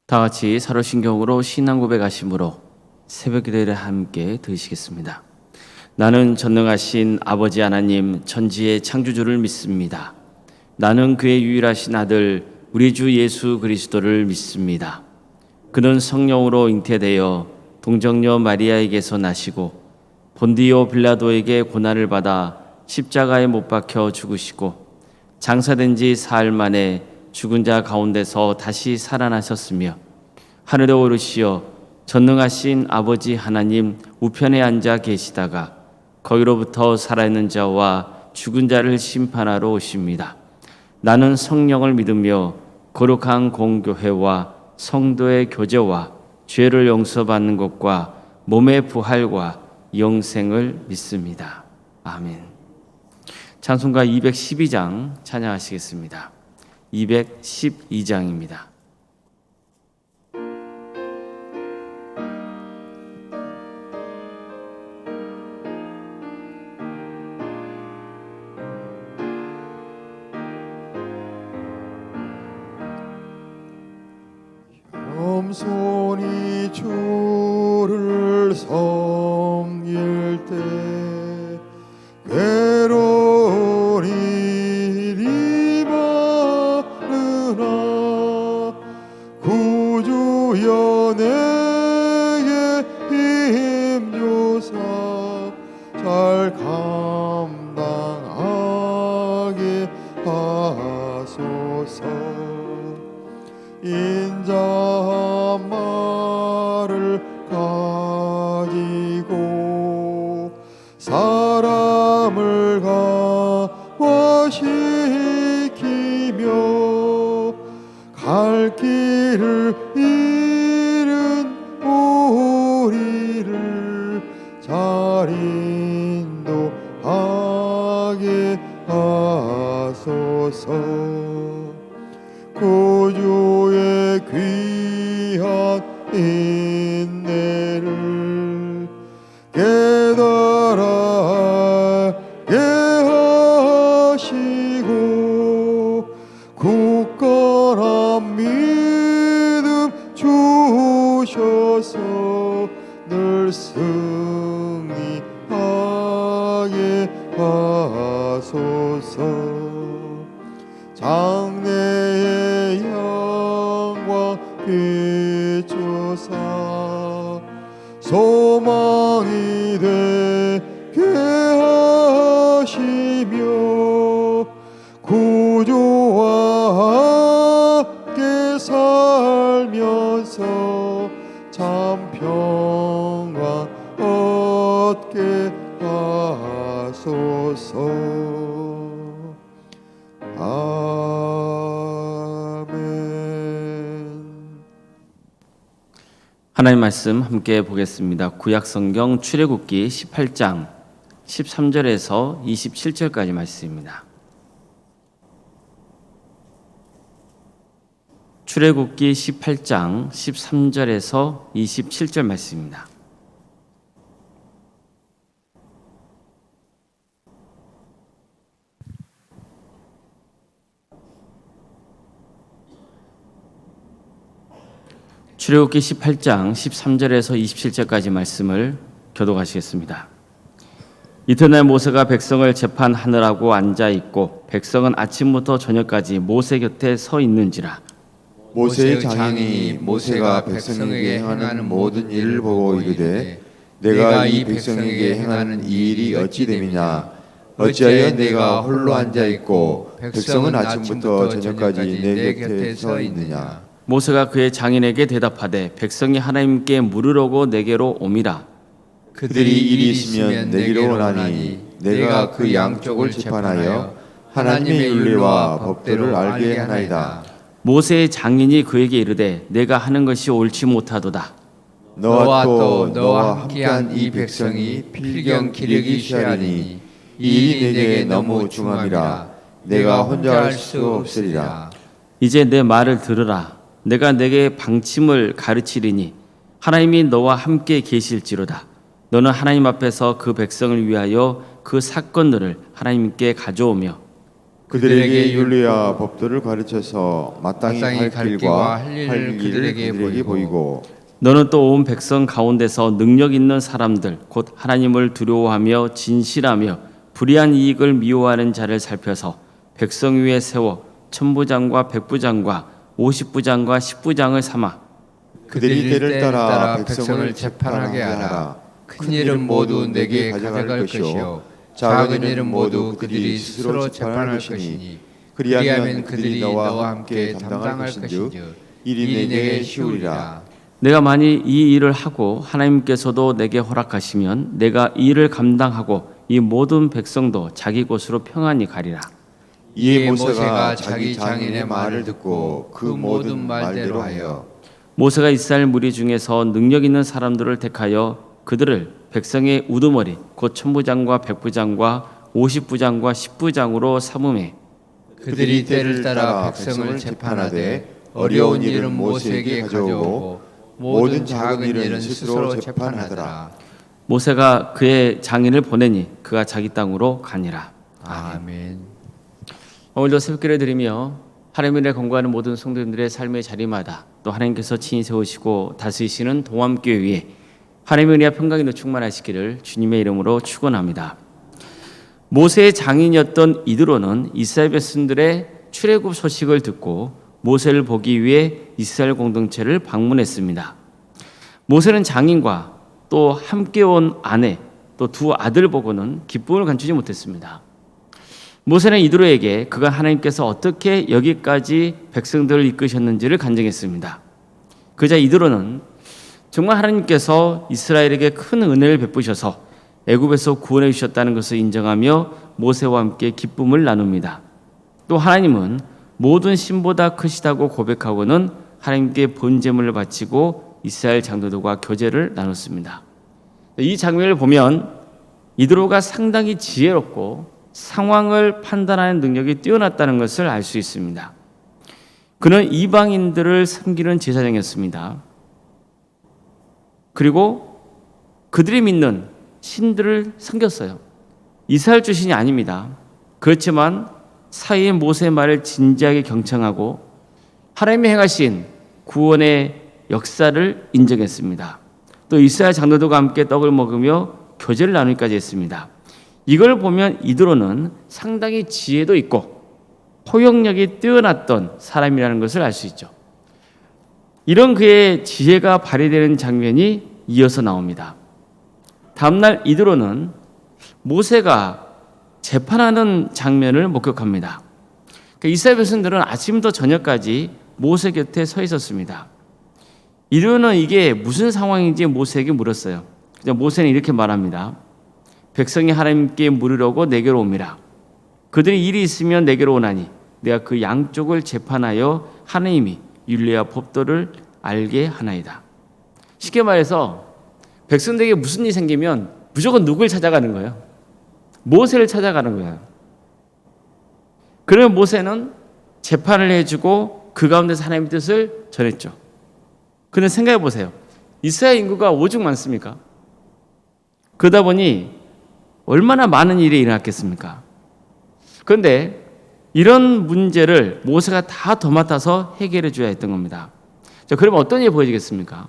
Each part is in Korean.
다 같이 사도신경으로 신앙 고백하심으로 새벽기도를 함께 드시겠습니다. 나는 전능하신 아버지 하나님 천지의 창조주를 믿습니다. 나는 그의 유일하신 아들 우리 주 예수 그리스도를 믿습니다. 그는 성령으로 잉태되어 동정녀 마리아에게서 나시고 본디오 빌라도에게 고난을 받아 십자가에 못 박혀 죽으시고 장사된 지 사흘 만에 죽은 자 가운데서 다시 살아나셨으며 하늘에 오르시어 전능하신 아버지 하나님 우편에 앉아 계시다가 거기로부터 살아있는 자와 죽은 자를 심판하러 오십니다. 나는 성령을 믿으며 거룩한 공교회와 성도의 교제와 죄를 용서받는 것과 몸의 부활과 영생을 믿습니다. 아멘. 찬송가 212장 찬양하시겠습니다. 212장입니다. 겸손히 주를 섬길 때 괴로운 일이 많으나 구주여 내게 힘주사 잘 감당하게 하소서. 인자한 말을 가지고 사람을 강화시키며 갈 길을 잃은 우리를 잘 인도하게 하소서. 구주의 귀한 인내를 깨달아 알게 하시고 굳건한 믿음 주셔서 늘 승리하게 하소서. 장래의 영광 비추사 소망이 되게 하시며 구주와 함께 살면서 참 평강 얻게 하소서. 하나님 말씀 함께 보겠습니다. 구약성경 출애굽기 18장 13절에서 27절까지 말씀입니다. 출애굽기 18장 13절에서 27절 말씀입니다. 출애굽기 18장 13절에서 27절까지 말씀을 교독하시겠습니다. 이튿날 모세가 백성을 재판하느라고 앉아 있고 백성은 아침부터 저녁까지 모세 곁에 서 있는지라. 모세의 장인이 모세가 백성에게 행하는 모든 일을 보고 이르되 내가 이 백성에게 행하는 이 일이 어찌 됨이냐. 어찌하여 내가 홀로 앉아 있고 백성은 아침부터 저녁까지 내 곁에 서 있느냐. 모세가 그의 장인에게 대답하되 백성이 하나님께 물으려고 내게로 오미라. 그들이 일이 있으면 내게로 오나니 내가 그 양쪽을 재판하여 하나님의 윤리와 법도를 알게 하나이다. 모세의 장인이 그에게 이르되 내가 하는 것이 옳지 못하도다. 너와 또 너와 함께한 이 백성이 필경 기력이 쇠하니 이 일이 내게 너무 중함이라. 내가 혼자 할 수 없으리라. 이제 내 말을 들으라. 내가 내게 방침을 가르치리니 하나님이 너와 함께 계실지로다. 너는 하나님 앞에서 그 백성을 위하여 그 사건들을 하나님께 가져오며 그들에게 윤리와 법도를 가르쳐서 마땅히 갈 길과 할 일을 그들에게 보이고 너는 또 온 백성 가운데서 능력 있는 사람들 곧 하나님을 두려워하며 진실하며 불의한 이익을 미워하는 자를 살펴서 백성 위에 세워 천부장과 백부장과 50부장과 10부장을 삼아 그들이 때를 따라 백성을 재판하게 하라. 큰 일은 모두 내게 가져갈 것이요 작은 일은 모두 그들이 스스로 재판할 것이니 그리하면 그들이 너와 함께 담당할 것인즉 일이 내게 쉬우리라. 내가 만일 이 일을 하고 하나님께서도 내게 허락하시면 내가 이 일을 감당하고 이 모든 백성도 자기 곳으로 평안히 가리라. 이에 모세가 자기 장인의 말을 듣고 그 모든 말대로 하여 모세가 이스라엘 무리 중에서 능력 있는 사람들을 택하여 그들을 백성의 우두머리 곧 천부장과 백부장과 50부장과 10부장으로 삼음해 그들이 때를 따라 백성을 재판하되 어려운 일은 모세에게 가져오고 모든 작은 일은 스스로 재판하더라. 모세가 그의 장인을 보내니 그가 자기 땅으로 가니라. 아멘. 오늘도 새벽기를 드리며 하나님의 건강하는 모든 성도님들의 삶의 자리마다 또 하나님께서 친히 세우시고 다스리시는 동암교회 위에 하나님의 은혜와 평강이 충만하시기를 주님의 이름으로 축원합니다. 모세의 장인이었던 이드로는 이스라엘 백성들의 출애굽 소식을 듣고 모세를 보기 위해 이스라엘 공동체를 방문했습니다. 모세는 장인과 또 함께 온 아내 또 두 아들 보고는 기쁨을 감추지 못했습니다. 모세는 이드로에게 그가 하나님께서 어떻게 여기까지 백성들을 이끄셨는지를 간증했습니다. 그자 이드로는 정말 하나님께서 이스라엘에게 큰 은혜를 베푸셔서 애굽에서 구원해 주셨다는 것을 인정하며 모세와 함께 기쁨을 나눕니다. 또 하나님은 모든 신보다 크시다고 고백하고는 하나님께 번제물을 바치고 이스라엘 장로들과 교제를 나눴습니다. 이 장면을 보면 이드로가 상당히 지혜롭고 상황을 판단하는 능력이 뛰어났다는 것을 알 수 있습니다. 그는 이방인들을 섬기는 제사장이었습니다. 그리고 그들이 믿는 신들을 섬겼어요. 이스라엘 출신이 아닙니다. 그렇지만 사이에 모세의 말을 진지하게 경청하고 하나님이 행하신 구원의 역사를 인정했습니다. 또 이스라엘 장로들과 함께 떡을 먹으며 교제를 나누기까지 했습니다. 이걸 보면 이드로는 상당히 지혜도 있고 포용력이 뛰어났던 사람이라는 것을 알 수 있죠. 이런 그의 지혜가 발휘되는 장면이 이어서 나옵니다. 다음날 이드로는 모세가 재판하는 장면을 목격합니다. 이스라엘 백성들은 아침부터 저녁까지 모세 곁에 서 있었습니다. 이드로는 이게 무슨 상황인지 모세에게 물었어요. 모세는 이렇게 말합니다. 백성이 하나님께 물으려고 내게로 옵니다. 그들이 일이 있으면 내게로 오나니 내가 그 양쪽을 재판하여 하나님이 윤리와 법도를 알게 하나이다. 쉽게 말해서 백성들에게 무슨 일이 생기면 무조건 누굴 찾아가는 거예요? 모세를 찾아가는 거예요. 그러면 모세는 재판을 해주고 그 가운데서 하나님의 뜻을 전했죠. 그런데 생각해 보세요. 이스라엘 인구가 오죽 많습니까? 그러다 보니 얼마나 많은 일이 일어났겠습니까? 그런데 이런 문제를 모세가 다 도맡아서 해결해 줘야 했던 겁니다. 자, 그러면 어떤 일이 보여지겠습니까?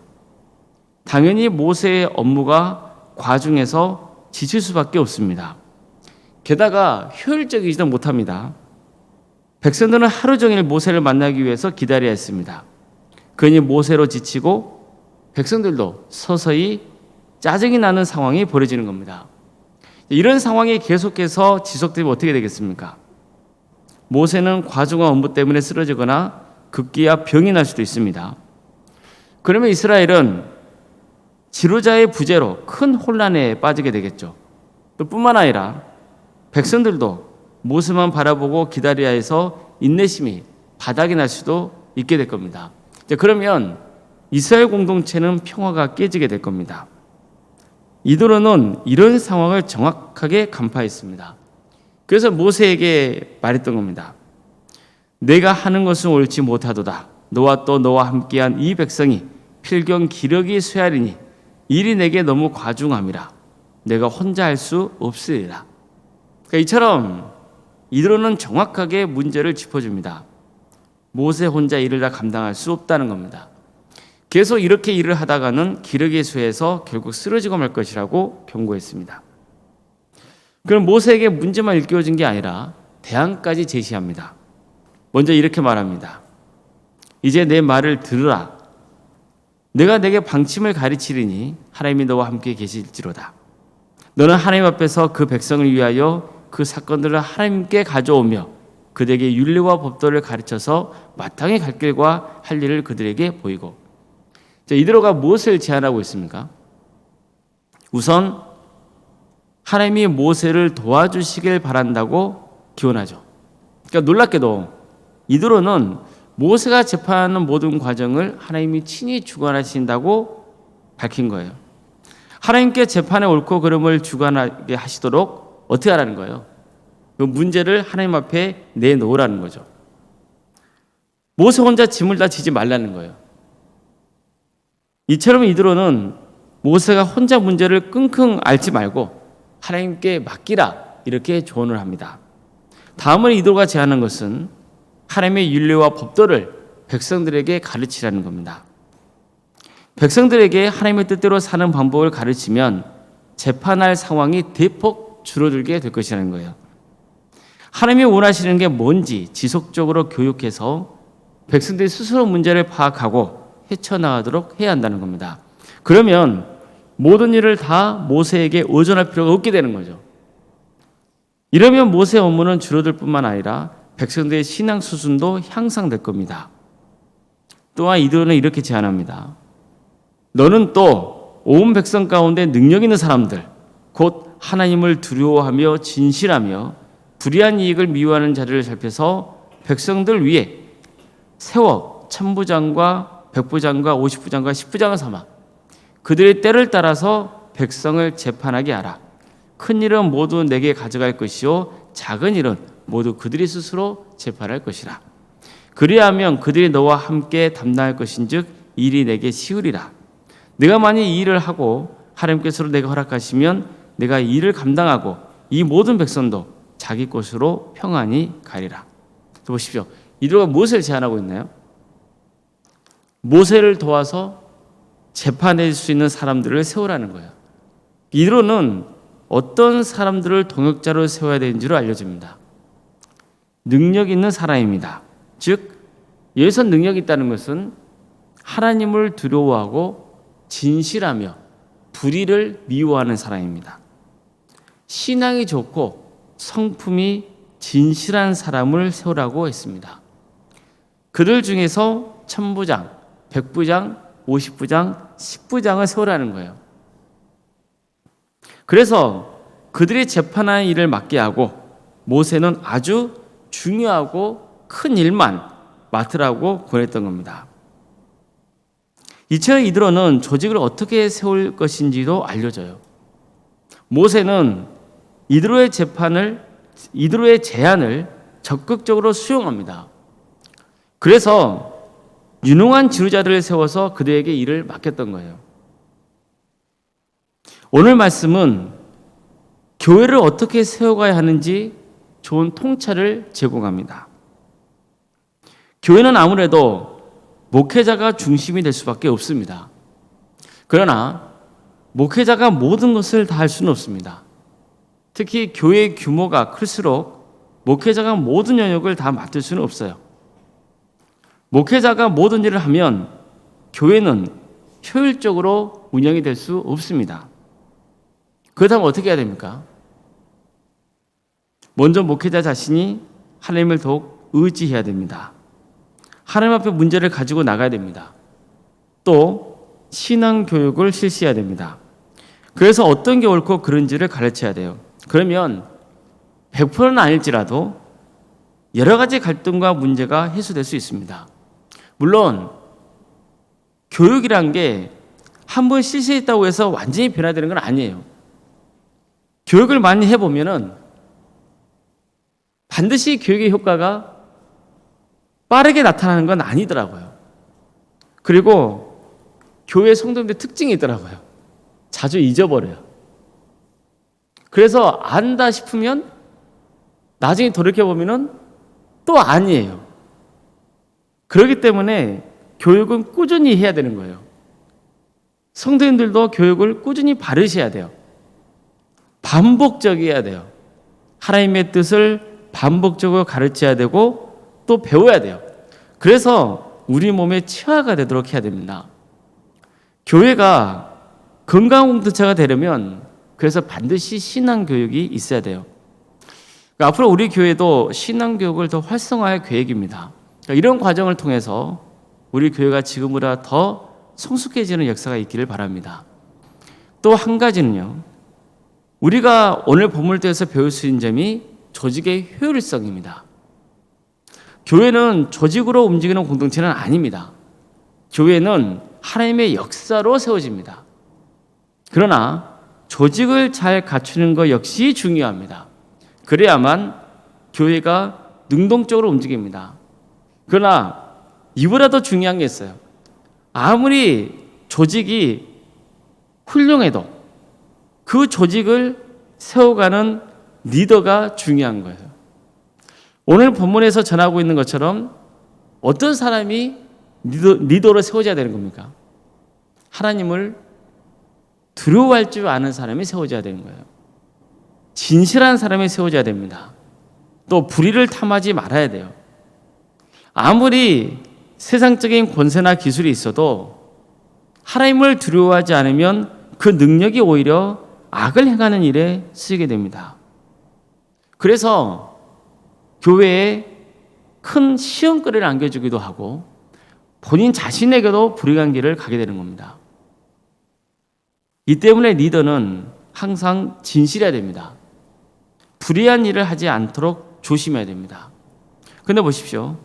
당연히 모세의 업무가 과중해서 지칠 수밖에 없습니다. 게다가 효율적이지도 못합니다. 백성들은 하루 종일 모세를 만나기 위해서 기다려야 했습니다. 그러니 모세로 지치고 백성들도 서서히 짜증이 나는 상황이 벌어지는 겁니다. 이런 상황이 계속해서 지속되면 어떻게 되겠습니까? 모세는 과중한 업무 때문에 쓰러지거나 급기야 병이 날 수도 있습니다. 그러면 이스라엘은 지도자의 부재로 큰 혼란에 빠지게 되겠죠. 또 뿐만 아니라 백성들도 모세만 바라보고 기다려야 해서 인내심이 바닥이 날 수도 있게 될 겁니다. 그러면 이스라엘 공동체는 평화가 깨지게 될 겁니다. 이드로는 이런 상황을 정확하게 간파했습니다. 그래서 모세에게 말했던 겁니다. 내가 하는 것은 옳지 못하도다. 너와 또 너와 함께한 이 백성이 필경 기력이 쇠하리니 일이 내게 너무 과중함이라. 내가 혼자 할 수 없으리라. 그러니까 이처럼 이드로는 정확하게 문제를 짚어줍니다. 모세 혼자 일을 다 감당할 수 없다는 겁니다. 계속 이렇게 일을 하다가는 기르게 수에서 결국 쓰러지고 말 것이라고 경고했습니다. 그럼 모세에게 문제만 일깨워준 게 아니라 대안까지 제시합니다. 먼저 이렇게 말합니다. 이제 내 말을 들으라. 내가 내게 방침을 가르치리니 하나님이 너와 함께 계실지로다. 너는 하나님 앞에서 그 백성을 위하여 그 사건들을 하나님께 가져오며 그들에게 윤리와 법도를 가르쳐서 마땅히 갈 길과 할 일을 그들에게 보이고. 이드로가 무엇을 제안하고 있습니까? 우선 하나님이 모세를 도와주시길 바란다고 기원하죠. 그러니까 놀랍게도 이드로는 모세가 재판하는 모든 과정을 하나님이 친히 주관하신다고 밝힌 거예요. 하나님께 재판의 옳고 그름을 주관하게 하시도록 어떻게 하라는 거예요? 그 문제를 하나님 앞에 내놓으라는 거죠. 모세 혼자 짐을 다 지지 말라는 거예요. 이처럼 이드로는 모세가 혼자 문제를 끙끙 앓지 말고 하나님께 맡기라 이렇게 조언을 합니다. 다음으로 이드로가 제안한 것은 하나님의 윤리와 법도를 백성들에게 가르치라는 겁니다. 백성들에게 하나님의 뜻대로 사는 방법을 가르치면 재판할 상황이 대폭 줄어들게 될 것이라는 거예요. 하나님이 원하시는 게 뭔지 지속적으로 교육해서 백성들이 스스로 문제를 파악하고 헤쳐나가도록 해야 한다는 겁니다. 그러면 모든 일을 다 모세에게 의존할 필요가 없게 되는 거죠. 이러면 모세의 업무는 줄어들 뿐만 아니라 백성들의 신앙 수준도 향상될 겁니다. 또한 이드로는 이렇게 제안합니다. 너는 또 온 백성 가운데 능력 있는 사람들, 곧 하나님을 두려워하며 진실하며 불의한 이익을 미워하는 자들을 살펴서 백성들 위에 세워 천부장과 백부장과 50부장과 10부장을 삼아 그들의 때를 따라서 백성을 재판하게 하라. 큰 일은 모두 내게 가져갈 것이요 작은 일은 모두 그들이 스스로 재판할 것이라. 그리하면 그들이 너와 함께 담당할 것인즉 일이 내게 쉬우리라. 내가 만일 이 일을 하고 하나님께서 내가 허락하시면 내가 이 일을 감당하고 이 모든 백성도 자기 곳으로 평안히 가리라. 보십시오. 이드로가 무엇을 제안하고 있나요? 모세를 도와서 재판할 수 있는 사람들을 세우라는 거예요. 이드로는 어떤 사람들을 동역자로 세워야 되는지를 알려줍니다. 능력 있는 사람입니다. 즉 여기서 능력이 있다는 것은 하나님을 두려워하고 진실하며 불의를 미워하는 사람입니다. 신앙이 좋고 성품이 진실한 사람을 세우라고 했습니다. 그들 중에서 천부장, 백부장, 50부장, 10부장을 세우라는 거예요. 그래서 그들이 재판하는 일을 맡게 하고 모세는 아주 중요하고 큰 일만 맡으라고 권했던 겁니다. 이처럼 이드로는 조직을 어떻게 세울 것인지도 알려줘요. 모세는 이드로의 제안을 적극적으로 수용합니다. 그래서 유능한 지도자들을 세워서 그들에게 일을 맡겼던 거예요. 오늘 말씀은 교회를 어떻게 세워가야 하는지 좋은 통찰을 제공합니다. 교회는 아무래도 목회자가 중심이 될 수밖에 없습니다. 그러나 목회자가 모든 것을 다 할 수는 없습니다. 특히 교회의 규모가 클수록 목회자가 모든 영역을 다 맡을 수는 없어요. 목회자가 모든 일을 하면 교회는 효율적으로 운영이 될 수 없습니다. 그렇다면 어떻게 해야 됩니까? 먼저 목회자 자신이 하나님을 더욱 의지해야 됩니다. 하나님 앞에 문제를 가지고 나가야 됩니다. 또 신앙 교육을 실시해야 됩니다. 그래서 어떤 게 옳고 그른지를 가르쳐야 돼요. 그러면 100%는 아닐지라도 여러 가지 갈등과 문제가 해소될 수 있습니다. 물론 교육이란 게 한 번 실시했다고 해서 완전히 변화되는 건 아니에요. 교육을 많이 해보면은 반드시 교육의 효과가 빠르게 나타나는 건 아니더라고요. 그리고 교회 성도님들 특징이 있더라고요. 자주 잊어버려요. 그래서 안다 싶으면 나중에 돌이켜보면은 또 아니에요. 그렇기 때문에 교육은 꾸준히 해야 되는 거예요. 성도님들도 교육을 꾸준히 바르셔야 돼요. 반복적이어야 돼요. 하나님의 뜻을 반복적으로 가르쳐야 되고 또 배워야 돼요. 그래서 우리 몸의 치화가 되도록 해야 됩니다. 교회가 건강한 공동체가 되려면 그래서 반드시 신앙교육이 있어야 돼요. 그러니까 앞으로 우리 교회도 신앙교육을 더 활성화할 계획입니다. 그러니까 이런 과정을 통해서 우리 교회가 지금보다 더 성숙해지는 역사가 있기를 바랍니다. 또 한 가지는요, 우리가 오늘 본문에서 배울 수 있는 점이 조직의 효율성입니다. 교회는 조직으로 움직이는 공동체는 아닙니다. 교회는 하나님의 역사로 세워집니다. 그러나 조직을 잘 갖추는 것 역시 중요합니다. 그래야만 교회가 능동적으로 움직입니다. 그러나 이보다 더 중요한 게 있어요. 아무리 조직이 훌륭해도 그 조직을 세워가는 리더가 중요한 거예요. 오늘 본문에서 전하고 있는 것처럼 어떤 사람이 리더로 세워져야 되는 겁니까? 하나님을 두려워할 줄 아는 사람이 세워져야 되는 거예요. 진실한 사람이 세워져야 됩니다. 또 불의를 탐하지 말아야 돼요. 아무리 세상적인 권세나 기술이 있어도 하나님을 두려워하지 않으면 그 능력이 오히려 악을 행하는 일에 쓰이게 됩니다. 그래서 교회에 큰 시험거리를 안겨주기도 하고 본인 자신에게도 불이한 길을 가게 되는 겁니다. 이 때문에 리더는 항상 진실해야 됩니다. 불의한 일을 하지 않도록 조심해야 됩니다. 그런데 보십시오.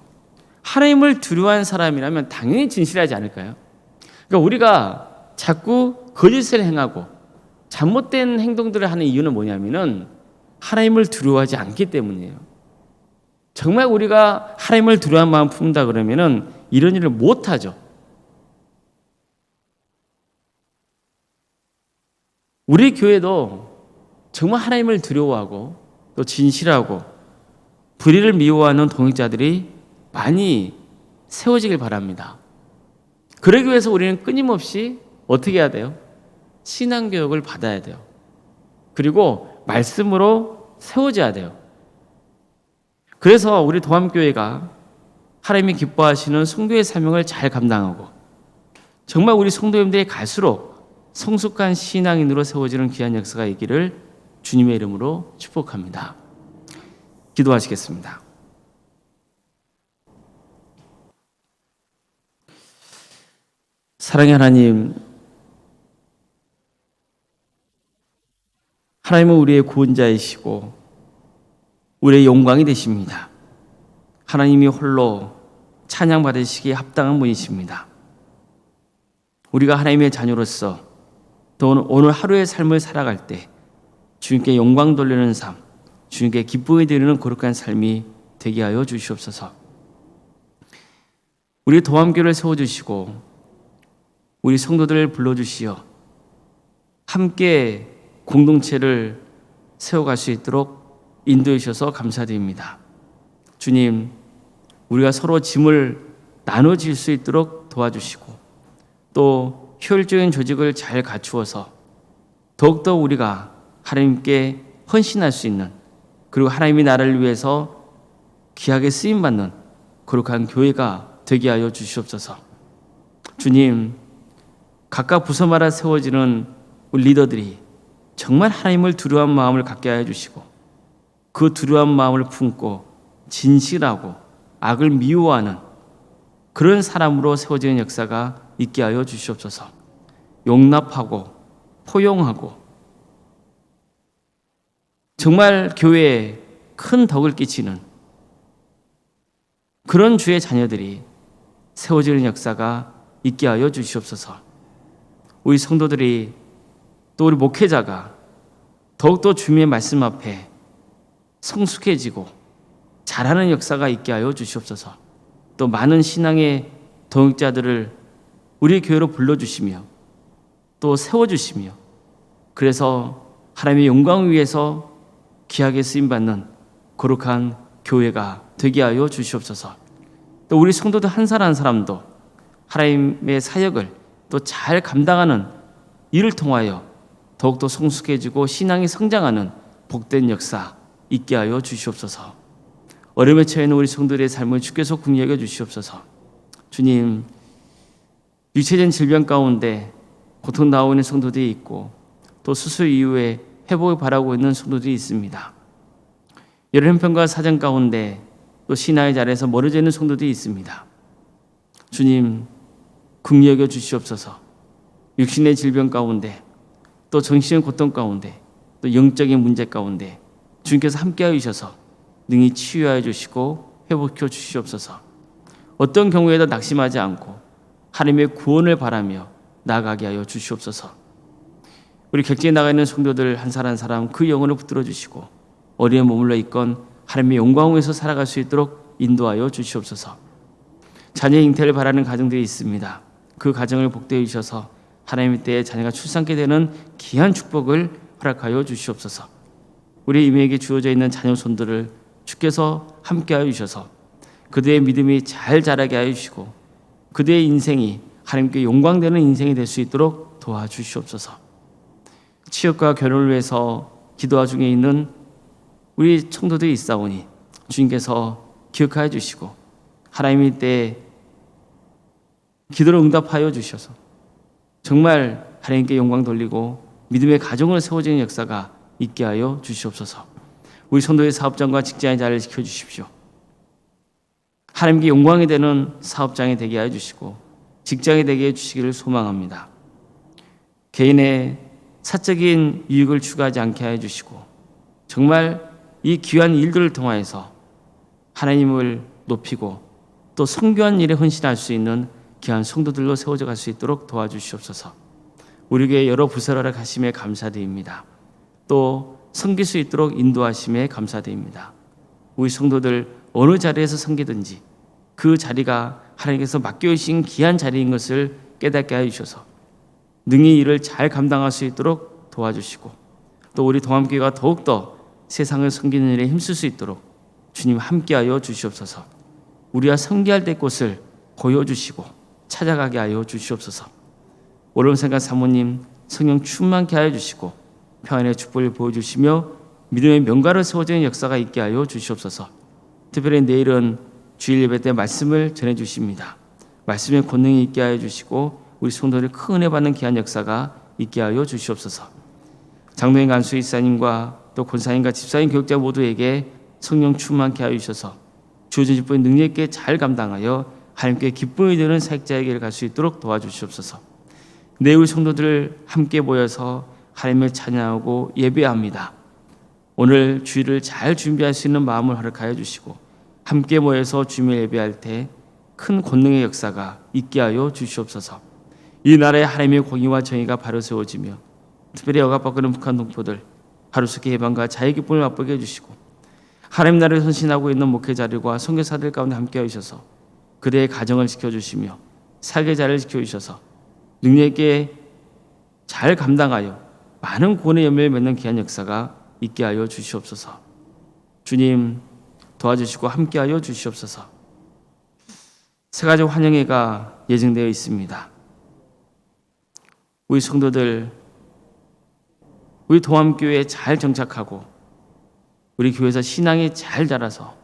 하나님을 두려워하는 사람이라면 당연히 진실하지 않을까요? 그러니까 우리가 자꾸 거짓을 행하고 잘못된 행동들을 하는 이유는 뭐냐면은 하나님을 두려워하지 않기 때문이에요. 정말 우리가 하나님을 두려워하는 마음 품다 그러면은 이런 일을 못 하죠. 우리 교회도 정말 하나님을 두려워하고 또 진실하고 불의를 미워하는 동역자들이 많이 세워지길 바랍니다. 그러기 위해서 우리는 끊임없이 어떻게 해야 돼요? 신앙교육을 받아야 돼요. 그리고 말씀으로 세워져야 돼요. 그래서 우리 도함교회가 하나님이 기뻐하시는 성도의 사명을 잘 감당하고 정말 우리 성도님들이 갈수록 성숙한 신앙인으로 세워지는 귀한 역사가 있기를 주님의 이름으로 축복합니다. 기도하시겠습니다. 사랑의 하나님, 하나님은 우리의 구원자이시고 우리의 영광이 되십니다. 하나님이 홀로 찬양받으시기에 합당한 분이십니다. 우리가 하나님의 자녀로서 또 오늘 하루의 삶을 살아갈 때 주님께 영광 돌리는 삶, 주님께 기쁨이 드리는 거룩한 삶이 되게 하여 주시옵소서. 우리 도함교를 세워주시고 우리 성도들을 불러주시어 함께 공동체를 세워갈 수 있도록 인도해 주셔서 감사드립니다. 주님, 우리가 서로 짐을 나눠질 수 있도록 도와주시고 또 효율적인 조직을 잘 갖추어서 더욱더 우리가 하나님께 헌신할 수 있는, 그리고 하나님의 나라를 위해서 귀하게 쓰임받는 거룩한 교회가 되게 하여 주시옵소서. 주님, 각각 부서마다 세워지는 우리 리더들이 정말 하나님을 두려워한 마음을 갖게 하여 주시고 그 두려워한 마음을 품고 진실하고 악을 미워하는 그런 사람으로 세워지는 역사가 있게 하여 주시옵소서. 용납하고 포용하고 정말 교회에 큰 덕을 끼치는 그런 주의 자녀들이 세워지는 역사가 있게 하여 주시옵소서. 우리 성도들이 또 우리 목회자가 더욱더 주님의 말씀 앞에 성숙해지고 잘하는 역사가 있게 하여 주시옵소서. 또 많은 신앙의 동역자들을 우리 교회로 불러주시며 또 세워주시며 그래서 하나님의 영광을 위해서 귀하게 쓰임받는 거룩한 교회가 되게 하여 주시옵소서. 또 우리 성도들 한 사람 한 사람도 하나님의 사역을 또 잘 감당하는 이를 통하여 더욱더 성숙해지고 신앙이 성장하는 복된 역사 있게 하여 주시옵소서. 어려움에 처해 있는 우리 성도들의 삶을 주께서 긍휼히 주시옵소서. 주님, 육체적인 질병 가운데 고통 나오는 성도들이 있고 또 수술 이후에 회복을 바라고 있는 성도들이 있습니다. 여러 형편과 사정 가운데 또 신앙의 자리에서 멀어져 있는 성도들이 있습니다. 주님, 긍휼히 여겨 주시옵소서. 육신의 질병 가운데 또 정신의 고통 가운데 또 영적인 문제 가운데 주님께서 함께하여 주셔서 능히 치유하여 주시고 회복해 주시옵소서. 어떤 경우에도 낙심하지 않고 하나님의 구원을 바라며 나아가게 하여 주시옵소서. 우리 객지에 나가 있는 성도들 한 사람 한 사람 그 영혼을 붙들어 주시고 어디에 머물러 있건 하나님의 영광 위에서 살아갈 수 있도록 인도하여 주시옵소서. 자녀 잉태를 바라는 가정들이 있습니다. 그 가정을 복되게 주셔서 하나님의 때에 자녀가 출산케 되는 귀한 축복을 허락하여 주시옵소서. 우리 이미에게 주어져 있는 자녀 손들을 주께서 함께하여 주셔서 그들의 믿음이 잘 자라게 하여 주시고 그들의 인생이 하나님께 영광되는 인생이 될 수 있도록 도와주시옵소서. 취업과 결혼을 위해서 기도와 중에 있는 우리 성도들이 있사오니 주님께서 기억하여 주시고 하나님의 때에 기도를 응답하여 주셔서 정말 하나님께 영광 돌리고 믿음의 가정을 세워지는 역사가 있게 하여 주시옵소서. 우리 성도의 사업장과 직장의 자리를 지켜주십시오. 하나님께 영광이 되는 사업장이 되게 하여 주시고 직장이 되게 해 주시기를 소망합니다. 개인의 사적인 이익을 추구하지 않게 하여 주시고 정말 이 귀한 일들을 통하여서 하나님을 높이고 또 성교한 일에 헌신할 수 있는 귀한 성도들로 세워져 갈 수 있도록 도와주시옵소서. 우리 교회 여러 부서를 가심에 감사드립니다. 또 섬길 수 있도록 인도하심에 감사드립니다. 우리 성도들 어느 자리에서 섬기든지 그 자리가 하나님께서 맡겨주신 귀한 자리인 것을 깨닫게 하여 주셔서 능히 이를 잘 감당할 수 있도록 도와주시고 또 우리 동암교회가 더욱더 세상을 섬기는 일에 힘쓸 수 있도록 주님 함께하여 주시옵소서. 우리가 섬기할 때 곳을 보여주시고 찾아가게 하여 주시옵소서. 오늘 생각 사모님 성령 충만케 하여 주시고 평안의 축복을 보여주시며 믿음의 명가를 세워지는 역사가 있게 하여 주시옵소서. 특별히 내일은 주일 예배 때 말씀을 전해주십니다. 말씀의 권능이 있게 하여 주시고 우리 성도들이 큰 은혜 받는 귀한 역사가 있게 하여 주시옵소서. 장로인 간수 이사님과 또 권사님과 집사님 교육자 모두에게 성령 충만케 하여 주셔서 주어진 직분을 능력 있게 잘 감당하여 하나님께 기쁨이 되는 사역자에게 갈 수 있도록 도와주시옵소서. 내일 우리 성도들 함께 모여서 하나님을 찬양하고 예배합니다. 오늘 주일을 잘 준비할 수 있는 마음을 허락하여 주시고 함께 모여서 주님을 예배할 때 큰 권능의 역사가 있게 하여 주시옵소서. 이 나라의 하나님의 공의와 정의가 바로 세워지며 특별히 억압받고 있는 북한 동포들 하루속히 해방과 자유 기쁨을 맛보게 해주시고 하나님 나라를 헌신하고 있는 목회자들과 선교사들 가운데 함께하여 주셔서 그들의 가정을 지켜주시며 사계자를 지켜주셔서 능력 있게 잘 감당하여 많은 구원의 열매를 맺는 귀한 역사가 있게 하여 주시옵소서. 주님 도와주시고 함께하여 주시옵소서. 세가지 환영회가 예정되어 있습니다. 우리 성도들 우리 동암교회에 잘 정착하고 우리 교회에서 신앙이 잘 자라서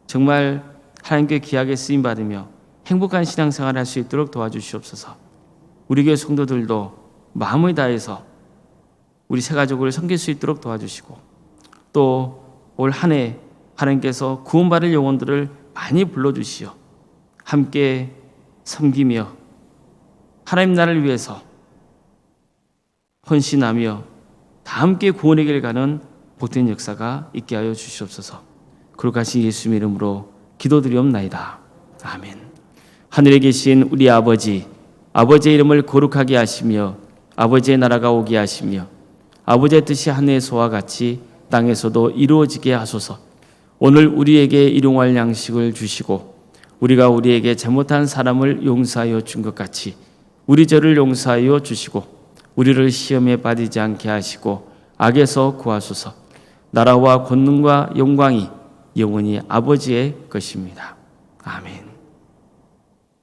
정말 하나님께 귀하게 쓰임받으며 행복한 신앙생활을 할 수 있도록 도와주시옵소서. 우리 교회 성도들도 마음을 다해서 우리 새 가족을 섬길 수 있도록 도와주시고 또 올 한 해 하나님께서 구원받을 영혼들을 많이 불러주시어 함께 섬기며 하나님 나라를 위해서 헌신하며 다 함께 구원의 길을 가는 복된 역사가 있게 하여 주시옵소서. 거룩하신 예수님 이름으로 기도드리옵나이다. 아멘. 하늘에 계신 우리 아버지, 아버지의 이름을 거룩하게 하시며 아버지의 나라가 오게 하시며 아버지의 뜻이 하늘에서와 같이 땅에서도 이루어지게 하소서. 오늘 우리에게 일용할 양식을 주시고 우리가 우리에게 잘못한 사람을 용서하여 준 것 같이 우리 죄를 용서하여 주시고 우리를 시험에 빠지지 않게 하시고 악에서 구하소서. 나라와 권능과 영광이 영원히 아버지의 것입니다. 아멘.